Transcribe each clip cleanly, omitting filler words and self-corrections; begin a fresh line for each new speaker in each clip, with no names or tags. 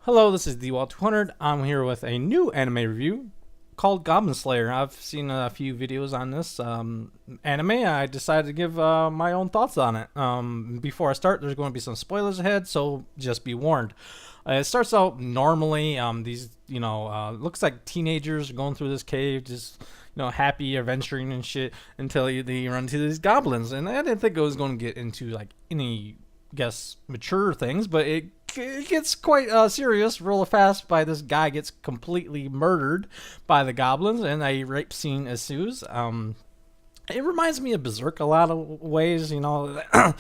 Hello, this is DWall200. I'm here with a new anime review called Goblin Slayer. I've seen a few videos on this anime. I decided to give my own thoughts on it. Before I start, there's going to be some spoilers ahead, so just be warned. It starts out normally. Looks like teenagers going through this cave, just happy adventuring and shit until they run into these goblins. And I didn't think it was going to get into like any, guess, mature things, but it gets quite serious real fast. By this guy gets completely murdered by the goblins, and a rape scene ensues. It reminds me of Berserk a lot of ways. I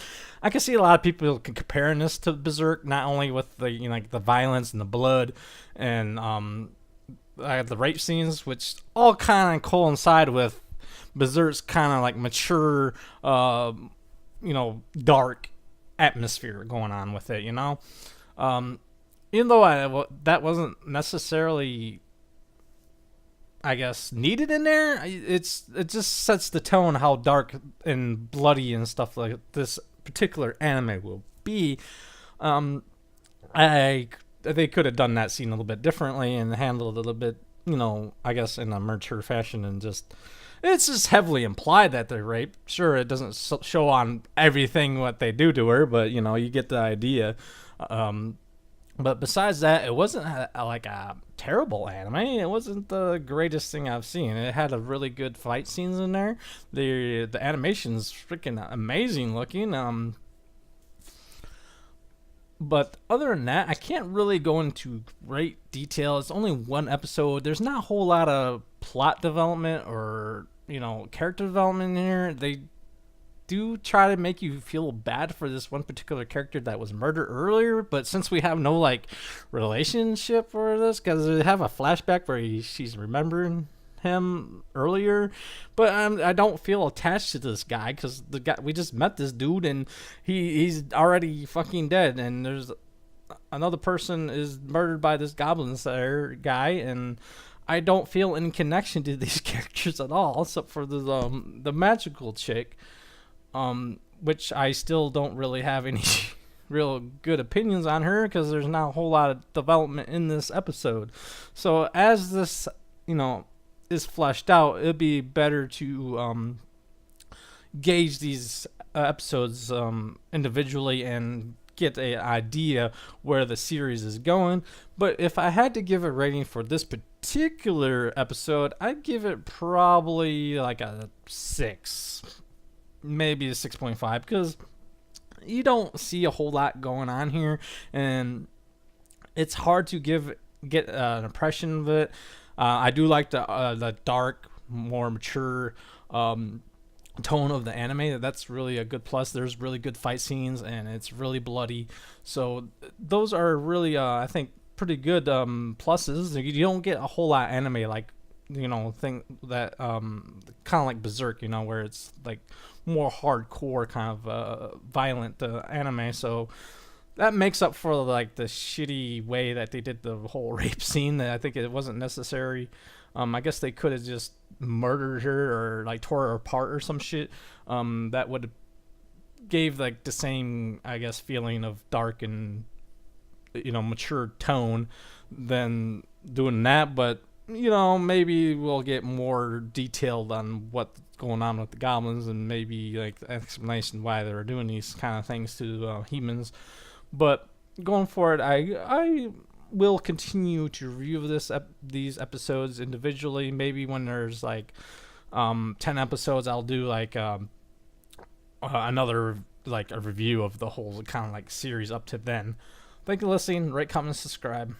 can see a lot of people comparing this to Berserk, not only with the like the violence and the blood and the rape scenes, which all kind of coincide with Berserk's kind of like mature, dark atmosphere going on with it. Even though that wasn't necessarily, I guess, needed in there, it just sets the tone how dark and bloody and stuff like this particular anime will be. They could have done that scene a little bit differently and handled it a little bit, I guess, in a mature fashion, and it's just heavily implied that they're raped. Sure, it doesn't show on everything what they do to her, but you get the idea. But besides that, it wasn't like a terrible anime. It wasn't the greatest thing I've seen. It had a really good fight scenes in there. The animation's freaking amazing looking. But other than that, I can't really go into great detail. It's only one episode. There's not a whole lot of plot development or character development in here. They do try to make you feel bad for this one particular character that was murdered earlier, but since we have no like relationship for this, because they have a flashback where she's remembering him earlier, but I don't feel attached to this guy because the guy, we just met this dude and he's already fucking dead, and there's another person is murdered by this Goblin Slayer guy, and I don't feel any connection to these characters at all, except for the magical chick. Which I still don't really have any real good opinions on her because there's not a whole lot of development in this episode. So as this, is fleshed out, it'd be better to gauge these episodes individually and get an idea where the series is going. But if I had to give a rating for this particular episode, I'd give it probably like a 6. Maybe a 6.5, because you don't see a whole lot going on here, and it's hard to get an impression of it. I do like the dark, more mature tone of the anime. That's really a good plus. There's really good fight scenes, and it's really bloody. So those are really, I think, pretty good pluses. You don't get a whole lot of anime like thing that kind of like Berserk, where it's like more hardcore kind of violent anime. So that makes up for like the shitty way that they did the whole rape scene. That I think it wasn't necessary. I guess they could have just murdered her or like tore her apart or some shit. That would gave like the same, I guess, feeling of dark and mature tone than doing that. But maybe we'll get more detailed on what's going on with the goblins, and maybe like the explanation why they're doing these kind of things to humans. But going forward, I will continue to review these episodes individually. Maybe when there's like 10 episodes, I'll do like another like a review of the whole kind of like series up to then. Thank you for listening. Rate, comment, and subscribe.